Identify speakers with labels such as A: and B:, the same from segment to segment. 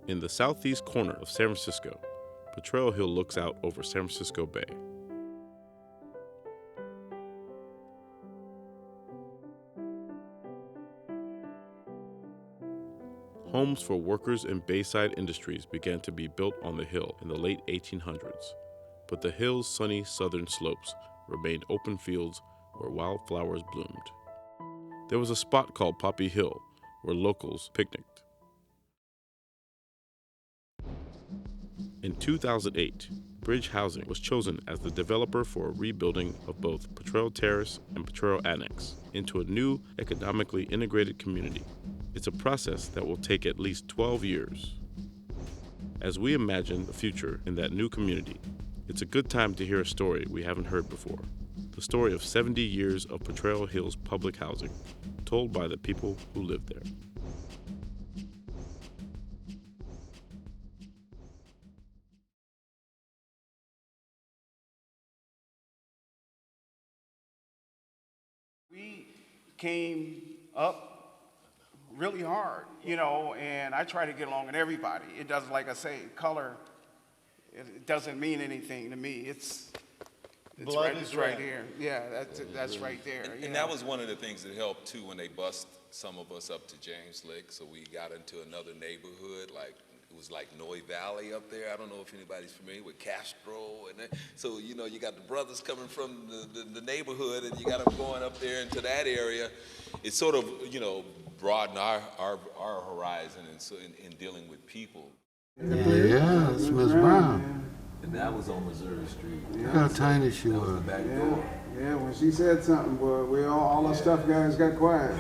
A: In the southeast corner of San Francisco, Potrero Hill looks out over San Francisco Bay. Homes for workers in Bayside industries began to be built on the hill in the late 1800s, but the hill's sunny southern slopes remained open fields where wildflowers bloomed. There was a spot called Poppy Hill where locals picnicked. In 2008, Bridge Housing was chosen as the developer for a rebuilding of both Potrero Terrace and Potrero Annex into a new economically integrated community. It's a process that will take at least 12 years. As we imagine the future in that new community, it's a good time to hear a story we haven't heard before. The story of 70 years of Potrero Hill's public housing, told by the people who live there.
B: We came up really hard, and I try to get along with everybody. It doesn't, like I say, color, it doesn't mean anything to me. It's right here. Yeah, that's right there.
C: And that was one of the things that helped too when they bust some of us up to James Lake, so we got into another neighborhood, it was like Noy Valley up there. I don't know if anybody's familiar with Castro, and so you got the brothers coming from the neighborhood, and you got them going up there into that area. It sort of broadened our horizon in dealing with people.
D: Yeah, it's Miss Brown.
C: And that was on Missouri Street.
D: Look how tiny she was.
C: The back door.
E: Yeah, when she said something, boy, all the stuff guys got quiet.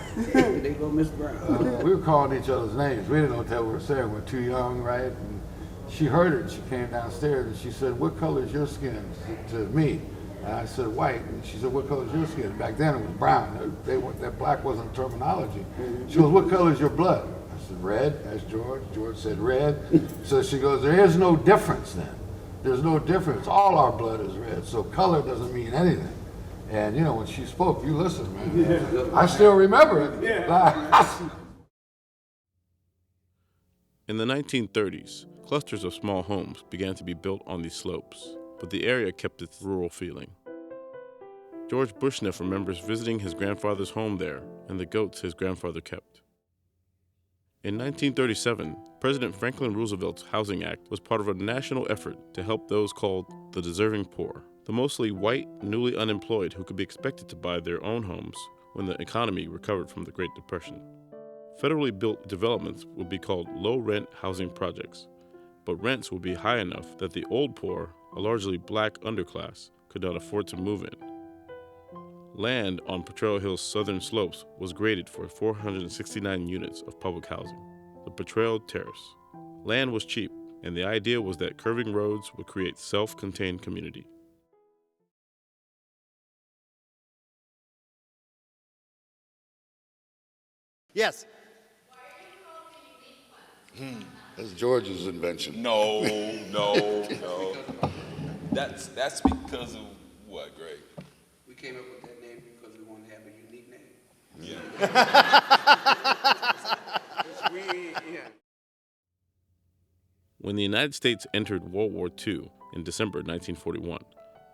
F: They go Miss Brown.
D: We were calling each other's names. We didn't know what the hell we were saying. We were too young, right? And she heard it. She came downstairs and she said, "What color is your skin?" to me. And I said, "White." And she said, "What color is your skin?" Back then it was brown. That black wasn't terminology. She goes, "What color is your blood?" I said, "Red." Asked George. George said, "Red." So she goes, "There is no difference then. There's no difference. All our blood is red. So color doesn't mean anything." And when she spoke, you listened, man. Yeah. I still remember it. Yeah.
A: In the 1930s, clusters of small homes began to be built on these slopes, but the area kept its rural feeling. George Bushneff remembers visiting his grandfather's home there and the goats his grandfather kept. In 1937, President Franklin Roosevelt's Housing Act was part of a national effort to help those called the deserving poor, the mostly white, newly unemployed who could be expected to buy their own homes when the economy recovered from the Great Depression. Federally built developments would be called low-rent housing projects, but rents would be high enough that the old poor, a largely black underclass, could not afford to move in. Land on Potrero Hill's southern slopes was graded for 469 units of public housing, the Potrero Terrace. Land was cheap, and the idea was that curving roads would create self-contained community.
F: Yes.
D: That's George's invention.
C: No. That's because of what, Greg?
F: We came up with that name because we wanted to have a unique name.
C: Yeah.
A: When the United States entered World War II in December 1941,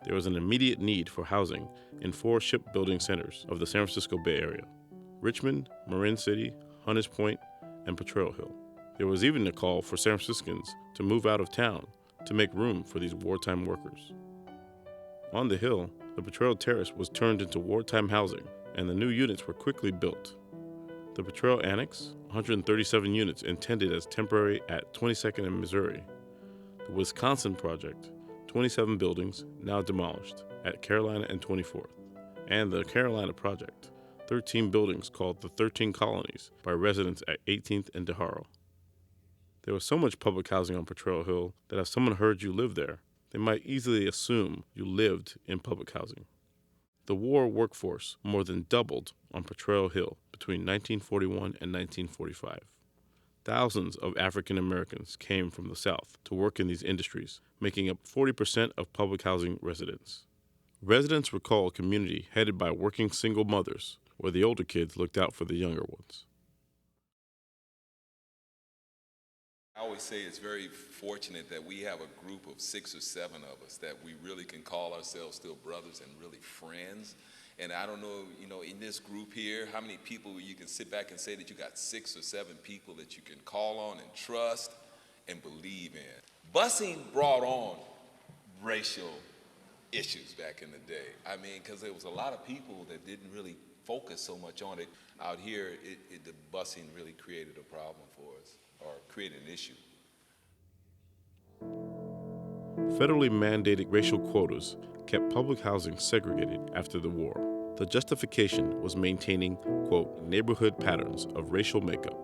A: there was an immediate need for housing in 4 shipbuilding centers of the San Francisco Bay Area: Richmond, Marin City, Hunters Point, and Potrero Hill. There was even a call for San Franciscans to move out of town to make room for these wartime workers. On the hill, the Potrero Terrace was turned into wartime housing, and the new units were quickly built. The Potrero Annex, 137 units intended as temporary at 22nd and Missouri. The Wisconsin Project, 27 buildings now demolished at Carolina and 24th. And the Carolina Project, 13 buildings called the 13 Colonies by residents at 18th and DeHaro. There was so much public housing on Potrero Hill that if someone heard you lived there, they might easily assume you lived in public housing. The war workforce more than doubled on Potrero Hill between 1941 and 1945. Thousands of African Americans came from the South to work in these industries, making up 40% of public housing residents. Residents recall a community headed by working single mothers, where the older kids looked out for the younger ones.
C: always say it's very fortunate that we have a group of 6 or 7 of us that we really can call ourselves still brothers and really friends. And I don't know, in this group here, how many people you can sit back and say that you got 6 or 7 people that you can call on and trust and believe in. Busing brought on racial issues back in the day. I mean, because there was a lot of people that didn't really focus so much on it. Out here, the busing really created a problem for us, or created an issue.
A: Federally mandated racial quotas kept public housing segregated after the war. The justification was maintaining, quote, neighborhood patterns of racial makeup.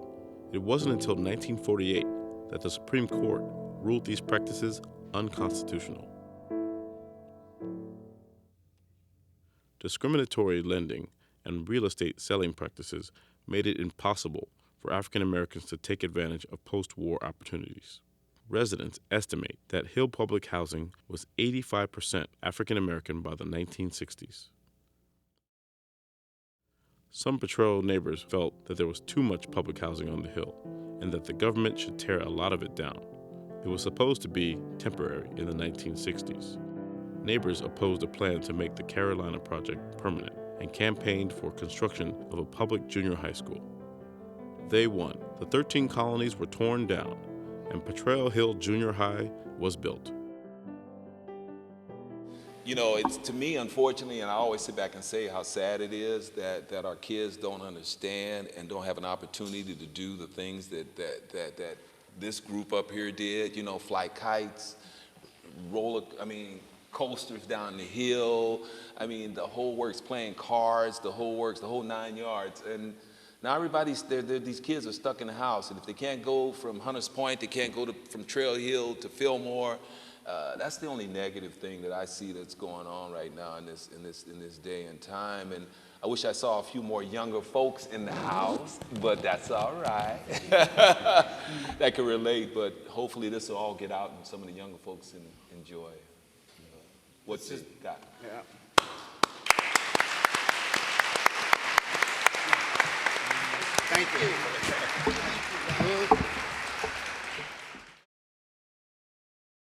A: It wasn't until 1948 that the Supreme Court ruled these practices unconstitutional. Discriminatory lending and real estate selling practices made it impossible for African Americans to take advantage of post-war opportunities. Residents estimate that Hill Public Housing was 85% African American by the 1960s. Some Potrero neighbors felt that there was too much public housing on the Hill and that the government should tear a lot of it down. It was supposed to be temporary in the 1960s. Neighbors opposed a plan to make the Carolina Project permanent and campaigned for construction of a public junior high school. They won. The 13 colonies were torn down, and Potrero Hill Junior High was built.
C: It's to me, unfortunately, and I always sit back and say how sad it is that our kids don't understand and don't have an opportunity to do the things that this group up here did. Fly kites, coasters down the hill. The whole works, playing cards, the whole works, the whole 9 yards. And now these kids are stuck in the house. And if they can't go from Hunters Point, they can't go from Trail Hill to Fillmore. That's the only negative thing that I see that's going on right now in this day and time. And I wish I saw a few more younger folks in the house, but that's all right. That can relate, but hopefully this will all get out and some of the younger folks enjoy what you got.
B: Yeah. Thank you.